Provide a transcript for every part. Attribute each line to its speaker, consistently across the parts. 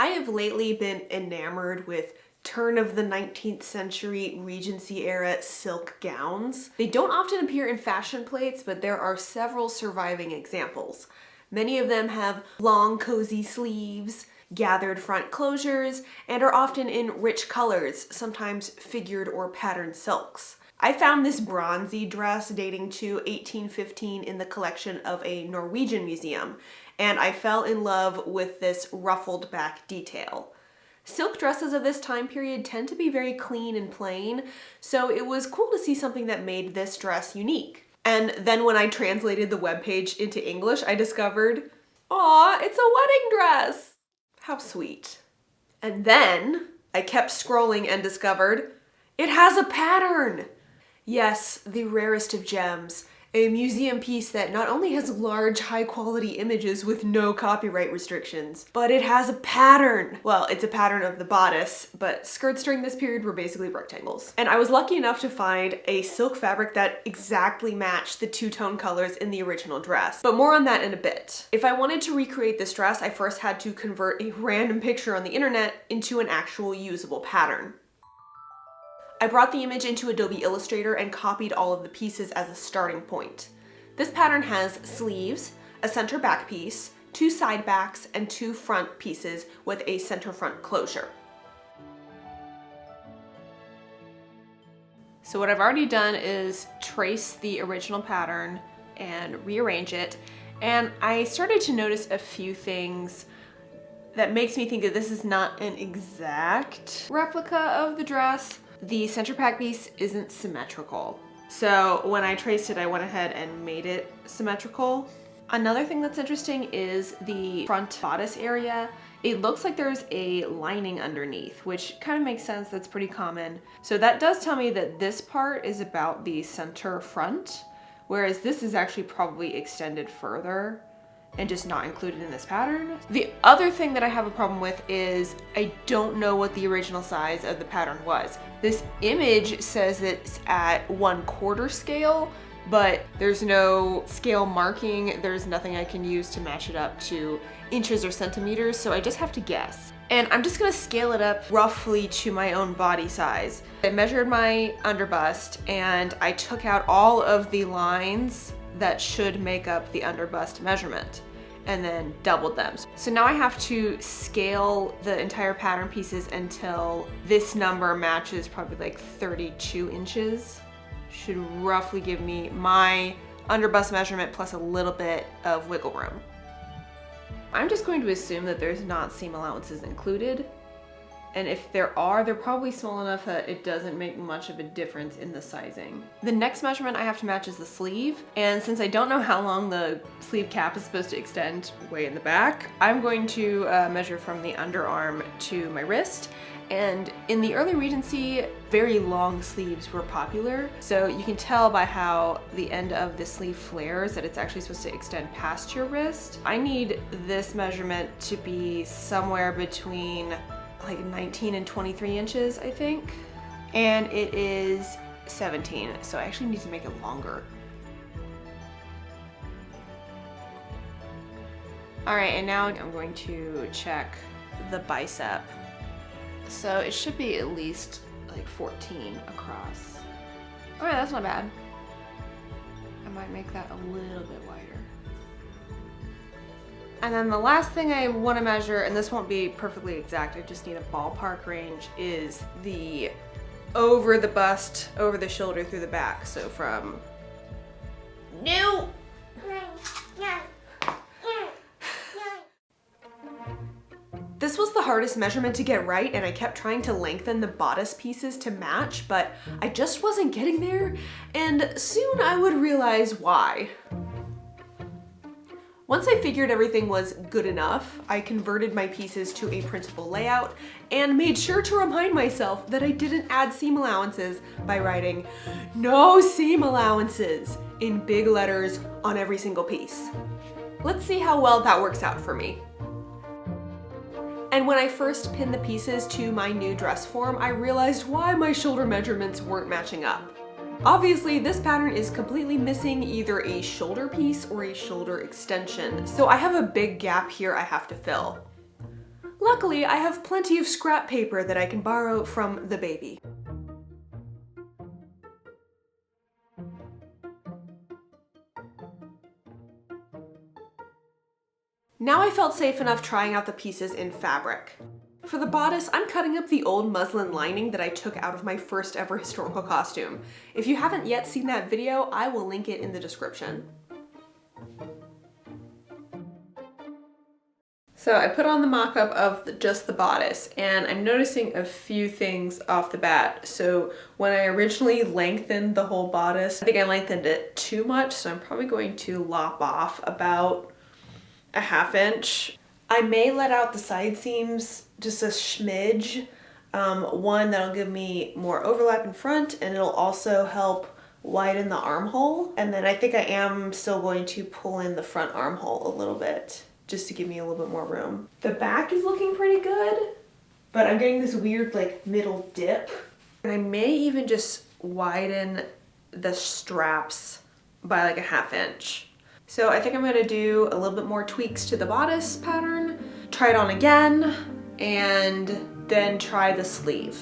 Speaker 1: I have lately been enamored with turn of the 19th century Regency-era silk gowns. They don't often appear in fashion plates, but there are several surviving examples. Many of them have long, cozy sleeves, gathered front closures, and are often in rich colors, sometimes figured or patterned silks. I found this bronzy dress dating to 1815 in the collection of a Norwegian museum, and I fell in love with this ruffled back detail. Silk dresses of this time period tend to be very clean and plain, so it was cool to see something that made this dress unique. And then when I translated the webpage into English, I discovered, aw, it's a wedding dress! How sweet. And then I kept scrolling and discovered, it has a pattern! Yes, the rarest of gems. A museum piece that not only has large, high-quality images with no copyright restrictions, but it has a pattern. Well, it's a pattern of the bodice, but skirts during this period were basically rectangles. And I was lucky enough to find a silk fabric that exactly matched the two-tone colors in the original dress. But more on that in a bit. If I wanted to recreate this dress, I first had to convert a random picture on the internet into an actual usable pattern. I brought the image into Adobe Illustrator and copied all of the pieces as a starting point. This pattern has sleeves, a center back piece, two side backs, and two front pieces with a center front closure. So what I've already done is trace the original pattern and rearrange it, and I started to notice a few things that makes me think that this is not an exact replica of the dress. The center back piece isn't symmetrical. So when I traced it, I went ahead and made it symmetrical. Another thing that's interesting is the front bodice area. It looks like there's a lining underneath, which kind of makes sense. That's pretty common. So that does tell me that this part is about the center front, whereas this is actually probably extended further and just not included in this pattern. The other thing that I have a problem with is I don't know what the original size of the pattern was. This image says it's at 1/4 scale, but there's no scale marking. There's nothing I can use to match it up to inches or centimeters, so I just have to guess. And I'm just gonna scale it up roughly to my own body size. I measured my underbust and I took out all of the lines that should make up the underbust measurement and then doubled them. So now I have to scale the entire pattern pieces until this number matches probably like 32 inches. Should roughly give me my underbust measurement plus a little bit of wiggle room. I'm just going to assume that there's not seam allowances included. And if there are, they're probably small enough that it doesn't make much of a difference in the sizing. The next measurement I have to match is the sleeve. And since I don't know how long the sleeve cap is supposed to extend way in the back, I'm going to measure from the underarm to my wrist. And in the early Regency, very long sleeves were popular. So you can tell by how the end of the sleeve flares that it's actually supposed to extend past your wrist. I need this measurement to be somewhere between like 19 and 23 inches, I think. And it is 17, so I actually need to make it longer. All right, and now I'm going to check the bicep. So it should be at least like 14 across. All right, that's not bad. I might make that a little bit wider. And then the last thing I want to measure, and this won't be perfectly exact, I just need a ballpark range, is the over the bust, over the shoulder, through the back. So from new. This was the hardest measurement to get right, and I kept trying to lengthen the bodice pieces to match, but I just wasn't getting there, and soon I would realize why. Once I figured everything was good enough, I converted my pieces to a printable layout and made sure to remind myself that I didn't add seam allowances by writing "No seam allowances" in big letters on every single piece. Let's see how well that works out for me. And when I first pinned the pieces to my new dress form, I realized why my shoulder measurements weren't matching up. Obviously, this pattern is completely missing either a shoulder piece or a shoulder extension, so I have a big gap here I have to fill. Luckily, I have plenty of scrap paper that I can borrow from the baby. Now I felt safe enough trying out the pieces in fabric. For the bodice, I'm cutting up the old muslin lining that I took out of my first ever historical costume. If you haven't yet seen that video, I will link it in the description. So I put on the mock-up of just the bodice, and I'm noticing a few things off the bat. So when I originally lengthened the whole bodice, I think I lengthened it too much, so I'm probably going to lop off about a 1/2 inch. I may let out the side seams just a smidge. One, that'll give me more overlap in front, and it'll also help widen the armhole. And then I think I am still going to pull in the front armhole a little bit, just to give me a little bit more room. The back is looking pretty good, but I'm getting this weird like middle dip. And I may even just widen the straps by like a 1/2 inch. So I think I'm gonna do a little bit more tweaks to the bodice pattern, try it on again, and then try the sleeve.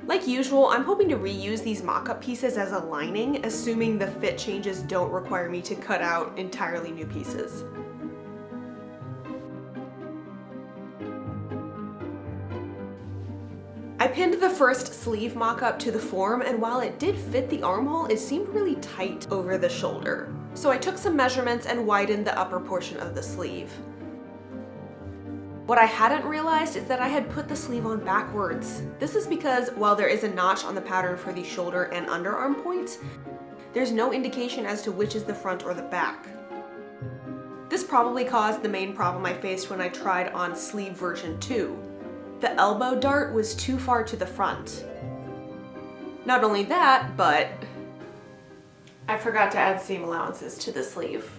Speaker 1: Like usual, I'm hoping to reuse these mock-up pieces as a lining, assuming the fit changes don't require me to cut out entirely new pieces. I pinned the first sleeve mock-up to the form, and while it did fit the armhole, it seemed really tight over the shoulder. So I took some measurements and widened the upper portion of the sleeve. What I hadn't realized is that I had put the sleeve on backwards. This is because while there is a notch on the pattern for the shoulder and underarm points, there's no indication as to which is the front or the back. This probably caused the main problem I faced when I tried on sleeve version 2. The elbow dart was too far to the front. Not only that, but I forgot to add seam allowances to the sleeve.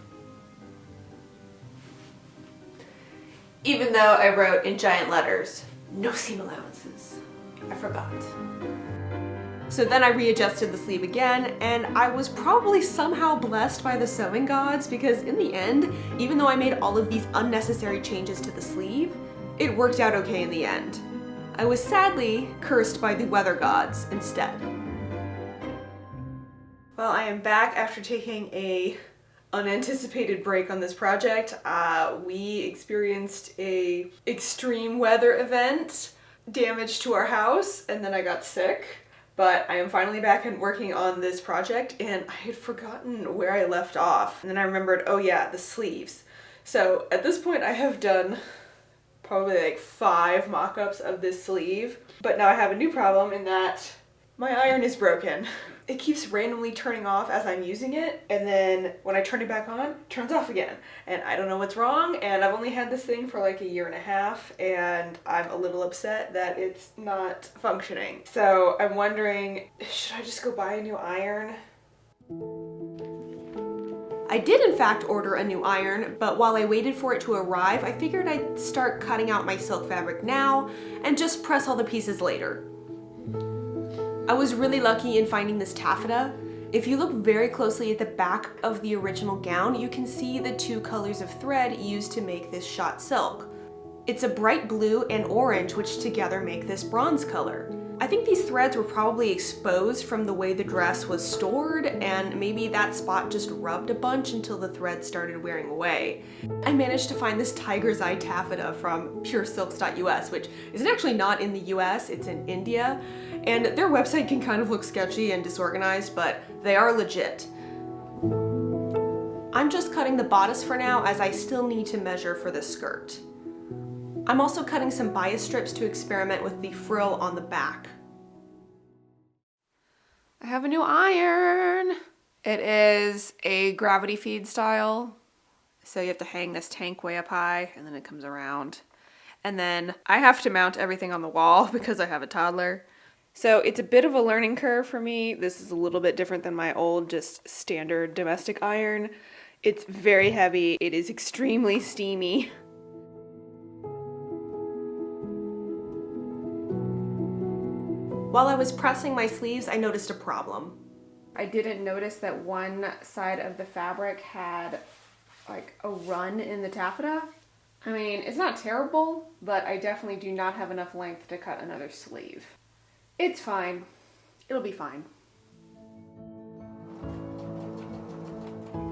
Speaker 1: Even though I wrote in giant letters, no seam allowances. I forgot. So then I readjusted the sleeve again, and I was probably somehow blessed by the sewing gods, because in the end, even though I made all of these unnecessary changes to the sleeve, it worked out okay in the end. I was sadly cursed by the weather gods instead. Well, I am back after taking a unanticipated break on this project. We experienced a extreme weather event, damage to our house, and then I got sick. But I am finally back and working on this project, and I had forgotten where I left off. And then I remembered, oh yeah, the sleeves. So at this point I have done probably like 5 mock-ups of this sleeve, but now I have a new problem in that my iron is broken. It keeps randomly turning off as I'm using it, and then when I turn it back on, it turns off again. And I don't know what's wrong, and I've only had this thing for like 1.5 years, and I'm a little upset that it's not functioning. So I'm wondering, should I just go buy a new iron? I did in fact order a new iron, but while I waited for it to arrive, I figured I'd start cutting out my silk fabric now and just press all the pieces later. I was really lucky in finding this taffeta. If you look very closely at the back of the original gown, you can see the 2 colors of thread used to make this shot silk. It's a bright blue and orange, which together make this bronze color. I think these threads were probably exposed from the way the dress was stored, and maybe that spot just rubbed a bunch until the thread started wearing away. I managed to find this tiger's eye taffeta from puresilks.us, which is actually not in the US, it's in India, and their website can kind of look sketchy and disorganized, but they are legit. I'm just cutting the bodice for now, as I still need to measure for the skirt. I'm also cutting some bias strips to experiment with the frill on the back. I have a new iron. It is a gravity feed style. So you have to hang this tank way up high, and then it comes around. And then I have to mount everything on the wall because I have a toddler. So it's a bit of a learning curve for me. This is a little bit different than my old, just standard domestic iron. It's very heavy. It is extremely steamy. While I was pressing my sleeves, I noticed a problem. I didn't notice that one side of the fabric had like a run in the taffeta. I mean, it's not terrible, but I definitely do not have enough length to cut another sleeve. It's fine. It'll be fine.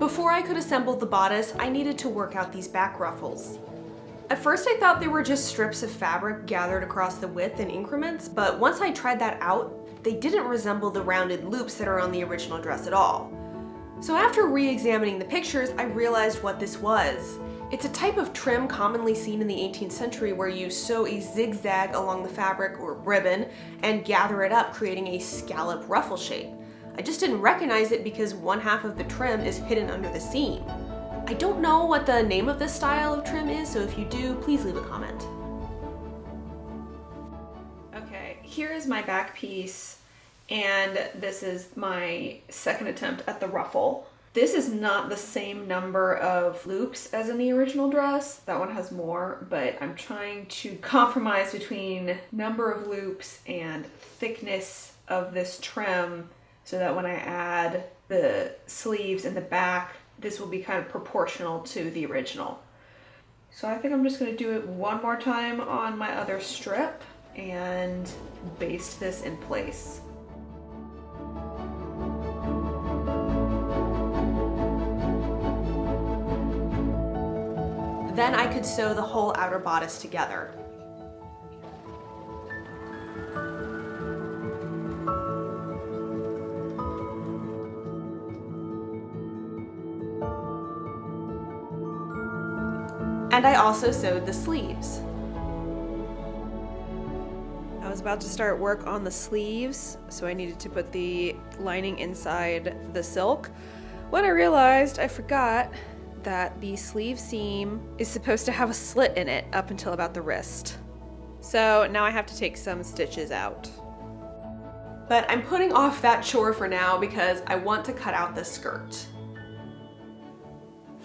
Speaker 1: Before I could assemble the bodice, I needed to work out these back ruffles. At first I thought they were just strips of fabric gathered across the width in increments, but once I tried that out, they didn't resemble the rounded loops that are on the original dress at all. So after re-examining the pictures, I realized what this was. It's a type of trim commonly seen in the 18th century where you sew a zigzag along the fabric or ribbon and gather it up, creating a scallop ruffle shape. I just didn't recognize it because one half of the trim is hidden under the seam. I don't know what the name of this style of trim is, so if you do, please leave a comment. Okay, here is my back piece, and this is my second attempt at the ruffle. This is not the same number of loops as in the original dress. That one has more, but I'm trying to compromise between number of loops and thickness of this trim so that when I add the sleeves in the back, this will be kind of proportional to the original. So I think I'm just going to do it one more time on my other strip and baste this in place. Then I could sew the whole outer bodice together. And I also sewed the sleeves. I was about to start work on the sleeves, so I needed to put the lining inside the silk. When I realized I forgot that the sleeve seam is supposed to have a slit in it up until about the wrist. So now I have to take some stitches out. But I'm putting off that chore for now because I want to cut out the skirt.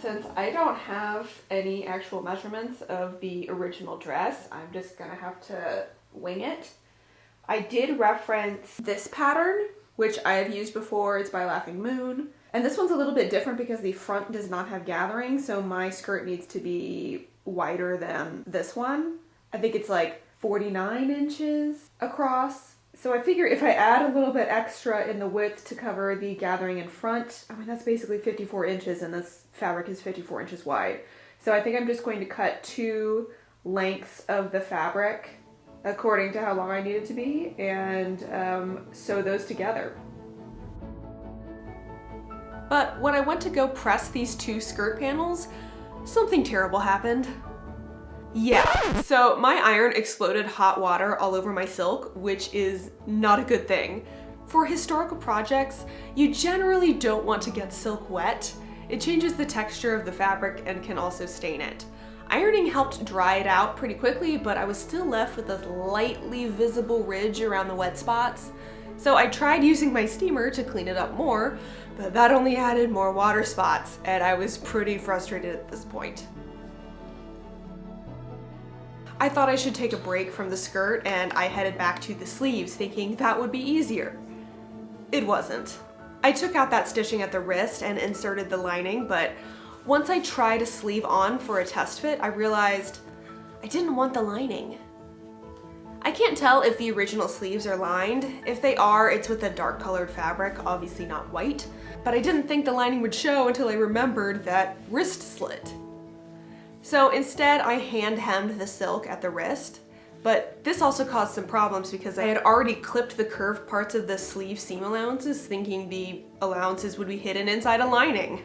Speaker 1: Since I don't have any actual measurements of the original dress, I'm just gonna have to wing it. I did reference this pattern, which I have used before. It's by Laughing Moon. And this one's a little bit different because the front does not have gathering, so my skirt needs to be wider than this one. I think it's like 49 inches across. So I figure if I add a little bit extra in the width to cover the gathering in front, I mean, that's basically 54 inches and this fabric is 54 inches wide. So I think I'm just going to cut 2 lengths of the fabric according to how long I need it to be and sew those together. But when I went to go press these 2 skirt panels, something terrible happened. Yeah, so my iron exploded hot water all over my silk, which is not a good thing. For historical projects, you generally don't want to get silk wet. It changes the texture of the fabric and can also stain it. Ironing helped dry it out pretty quickly, but I was still left with a lightly visible ridge around the wet spots. So I tried using my steamer to clean it up more, but that only added more water spots, and I was pretty frustrated at this point. I thought I should take a break from the skirt, and I headed back to the sleeves, thinking that would be easier. It wasn't. I took out that stitching at the wrist and inserted the lining, but once I tried a sleeve on for a test fit, I realized I didn't want the lining. I can't tell if the original sleeves are lined. If they are, it's with a dark colored fabric, obviously not white, but I didn't think the lining would show until I remembered that wrist slit. So instead, I hand hemmed the silk at the wrist, but this also caused some problems because I had already clipped the curved parts of the sleeve seam allowances, thinking the allowances would be hidden inside a lining.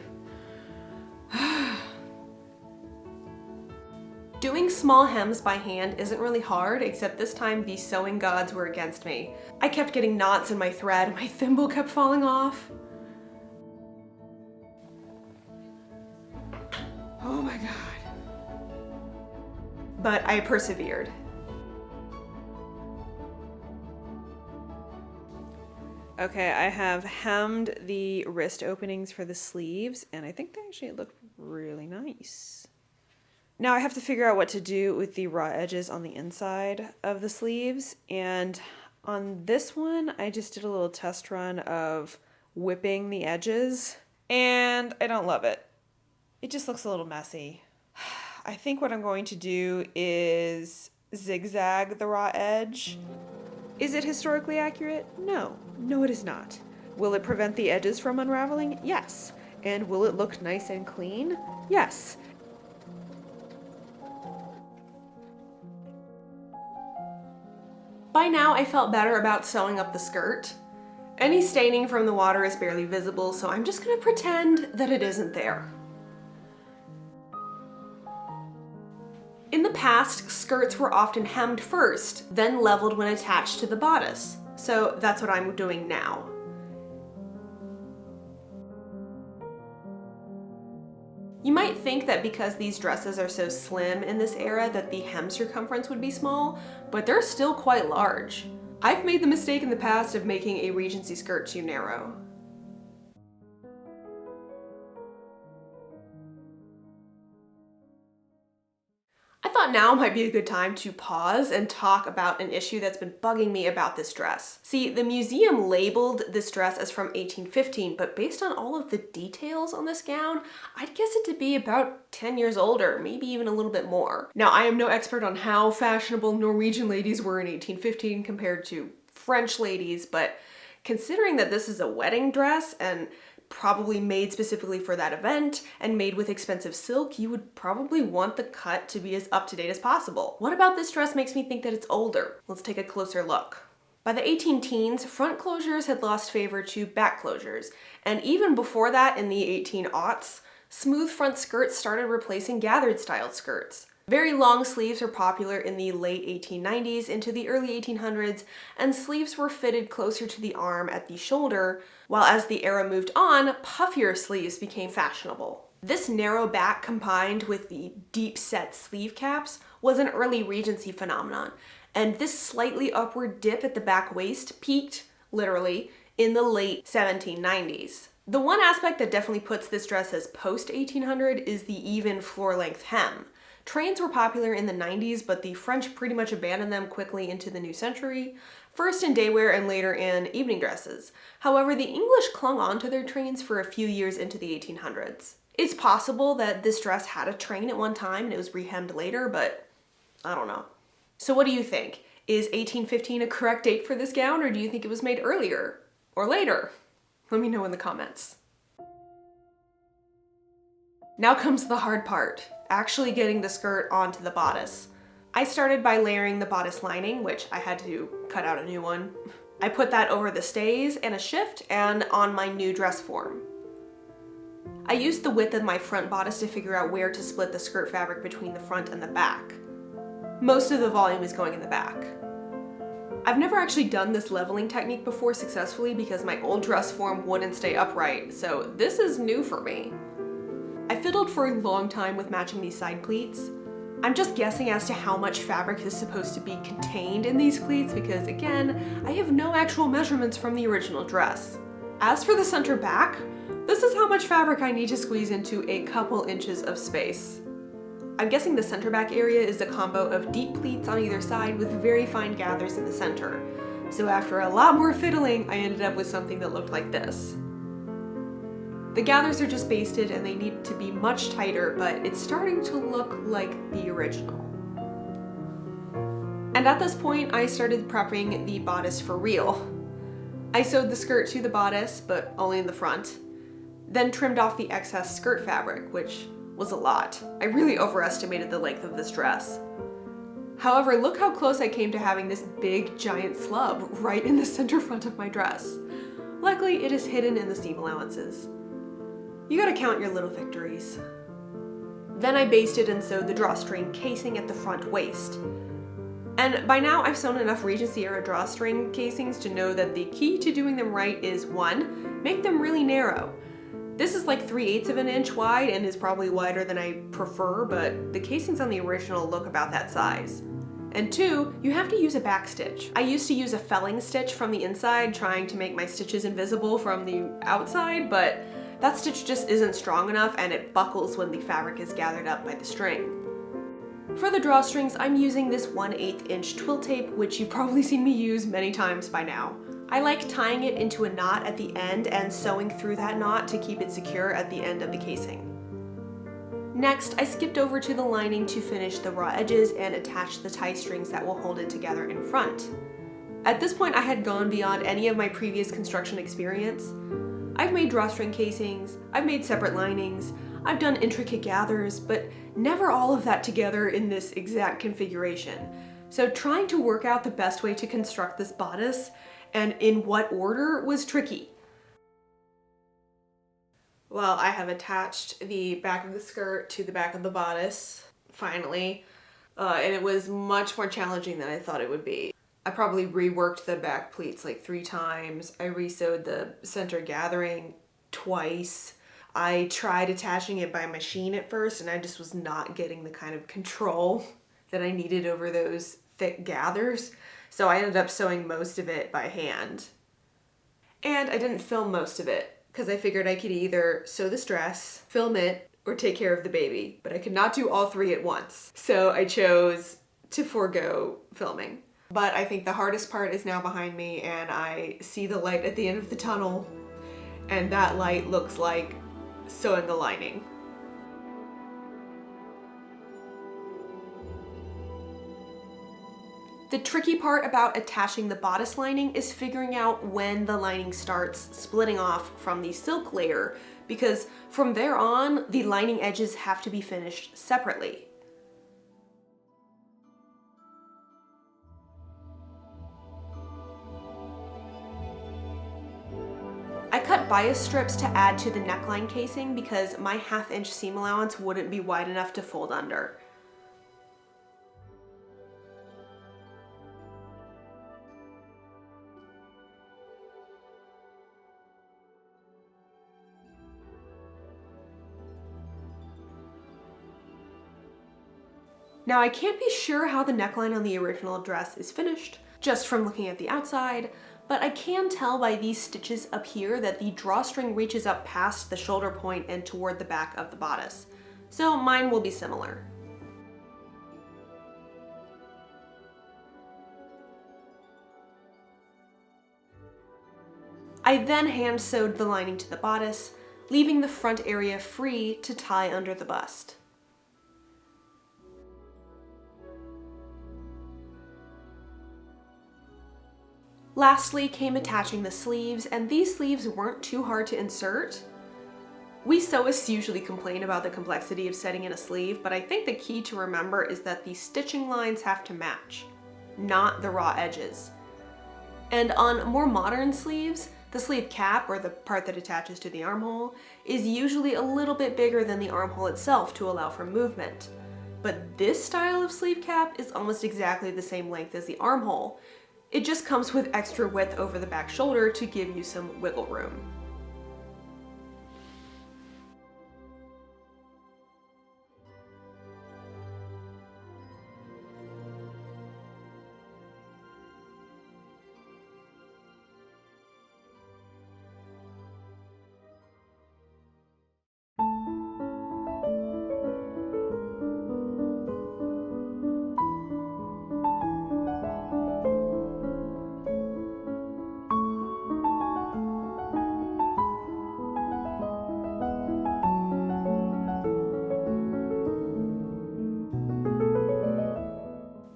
Speaker 1: Doing small hems by hand isn't really hard, except this time the sewing gods were against me. I kept getting knots in my thread and my thimble kept falling off. Oh my god. But I persevered. Okay, I have hemmed the wrist openings for the sleeves, and I think they actually look really nice. Now I have to figure out what to do with the raw edges on the inside of the sleeves, and on this one I just did a little test run of whipping the edges, and I don't love it. It just looks a little messy. I think what I'm going to do is zigzag the raw edge. Is it historically accurate? No. No, it is not. Will it prevent the edges from unraveling? Yes. And will it look nice and clean? Yes. By now, I felt better about sewing up the skirt. Any staining from the water is barely visible, so I'm just gonna pretend that it isn't there. In the past, skirts were often hemmed first, then leveled when attached to the bodice. So that's what I'm doing now. You might think that because these dresses are so slim in this era that the hem circumference would be small, but they're still quite large. I've made the mistake in the past of making a Regency skirt too narrow. I thought now might be a good time to pause and talk about an issue that's been bugging me about this dress. See, the museum labeled this dress as from 1815, but based on all of the details on this gown, I'd guess it to be about 10 years older, maybe even a little bit more. Now, I am no expert on how fashionable Norwegian ladies were in 1815 compared to French ladies, but considering that this is a wedding dress and probably made specifically for that event and made with expensive silk, you would probably want the cut to be as up-to-date as possible. What about this dress makes me think that it's older? Let's take a closer look. By the 18-teens, front closures had lost favor to back closures, and even before that in the 18-aughts, smooth front skirts started replacing gathered styled skirts. Very long sleeves were popular in the late 1890s into the early 1800s, and sleeves were fitted closer to the arm at the shoulder, while as the era moved on, puffier sleeves became fashionable. This narrow back combined with the deep-set sleeve caps was an early Regency phenomenon, and this slightly upward dip at the back waist peaked, literally, in the late 1790s. The one aspect that definitely puts this dress as post-1800 is the even floor-length hem. Trains were popular in the 90s, but the French pretty much abandoned them quickly into the new century, first in daywear and later in evening dresses. However, the English clung on to their trains for a few years into the 1800s. It's possible that this dress had a train at one time and it was rehemmed later, but I don't know. So what do you think? Is 1815 a correct date for this gown, or do you think it was made earlier or later? Let me know in the comments. Now comes the hard part, actually getting the skirt onto the bodice. I started by layering the bodice lining, which I had to cut out a new one. I put that over the stays and a shift and on my new dress form. I used the width of my front bodice to figure out where to split the skirt fabric between the front and the back. Most of the volume is going in the back. I've never actually done this leveling technique before successfully because my old dress form wouldn't stay upright, so this is new for me. I fiddled for a long time with matching these side pleats. I'm just guessing as to how much fabric is supposed to be contained in these pleats because, again, I have no actual measurements from the original dress. As for the center back, this is how much fabric I need to squeeze into a couple inches of space. I'm guessing the center back area is a combo of deep pleats on either side with very fine gathers in the center. So after a lot more fiddling, I ended up with something that looked like this. The gathers are just basted and they need to be much tighter, but it's starting to look like the original. And at this point, I started prepping the bodice for real. I sewed the skirt to the bodice, but only in the front, then trimmed off the excess skirt fabric, which was a lot. I really overestimated the length of this dress. However, look how close I came to having this big, giant slub right in the center front of my dress. Luckily, it is hidden in the seam allowances. You gotta count your little victories. Then I basted and sewed the drawstring casing at the front waist. And by now I've sewn enough Regency-era drawstring casings to know that the key to doing them right is 1, make them really narrow. This is like 3/8 of an inch wide and is probably wider than I prefer, but the casings on the original look about that size. And 2, you have to use a back stitch. I used to use a felling stitch from the inside, trying to make my stitches invisible from the outside, but that stitch just isn't strong enough and it buckles when the fabric is gathered up by the string. For the drawstrings, I'm using this 1/8 inch twill tape, which you've probably seen me use many times by now. I like tying it into a knot at the end and sewing through that knot to keep it secure at the end of the casing. Next, I skipped over to the lining to finish the raw edges and attach the tie strings that will hold it together in front. At this point, I had gone beyond any of my previous construction experience. I've made drawstring casings, I've made separate linings, I've done intricate gathers, but never all of that together in this exact configuration. So trying to work out the best way to construct this bodice and in what order was tricky. Well, I have attached the back of the skirt to the back of the bodice, finally, and it was much more challenging than I thought it would be. I probably reworked the back pleats like 3 times. I resewed the center gathering twice. I tried attaching it by machine at first, and I just was not getting the kind of control that I needed over those thick gathers. So I ended up sewing most of it by hand. And I didn't film most of it because I figured I could either sew this dress, film it, or take care of the baby. But I could not do all 3 at once. So I chose to forego filming. But I think the hardest part is now behind me, and I see the light at the end of the tunnel, and that light looks like sewing a lining. The tricky part about attaching the bodice lining is figuring out when the lining starts splitting off from the silk layer, because from there on, the lining edges have to be finished separately. I cut bias strips to add to the neckline casing because my 1/2 inch seam allowance wouldn't be wide enough to fold under. Now I can't be sure how the neckline on the original dress is finished, just from looking at the outside, but I can tell by these stitches up here that the drawstring reaches up past the shoulder point and toward the back of the bodice. So mine will be similar. I then hand sewed the lining to the bodice, leaving the front area free to tie under the bust. Lastly came attaching the sleeves, and these sleeves weren't too hard to insert. We sewists usually complain about the complexity of setting in a sleeve, but I think the key to remember is that the stitching lines have to match, not the raw edges. And on more modern sleeves, the sleeve cap, or the part that attaches to the armhole, is usually a little bit bigger than the armhole itself to allow for movement. But this style of sleeve cap is almost exactly the same length as the armhole. It just comes with extra width over the back shoulder to give you some wiggle room.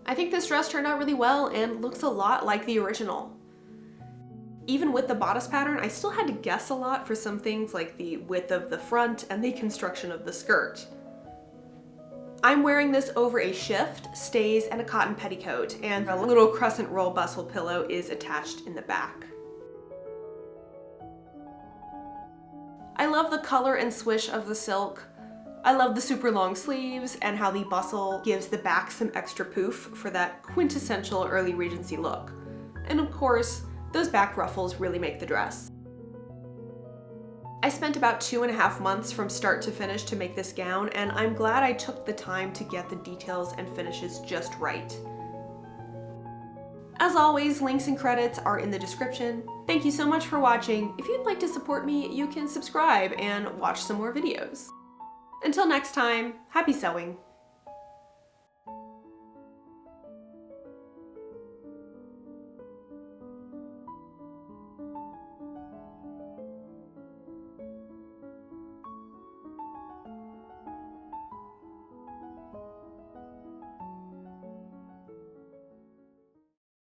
Speaker 1: I think this dress turned out really well and looks a lot like the original. Even with the bodice pattern, I still had to guess a lot for some things like the width of the front and the construction of the skirt. I'm wearing this over a shift, stays, and a cotton petticoat, and a little crescent roll bustle pillow is attached in the back. I love the color and swish of the silk. I love the super long sleeves and how the bustle gives the back some extra poof for that quintessential early Regency look. And of course, those back ruffles really make the dress. I spent about 2.5 months from start to finish to make this gown, and I'm glad I took the time to get the details and finishes just right. As always, links and credits are in the description. Thank you so much for watching. If you'd like to support me, you can subscribe and watch some more videos. Until next time, happy sewing!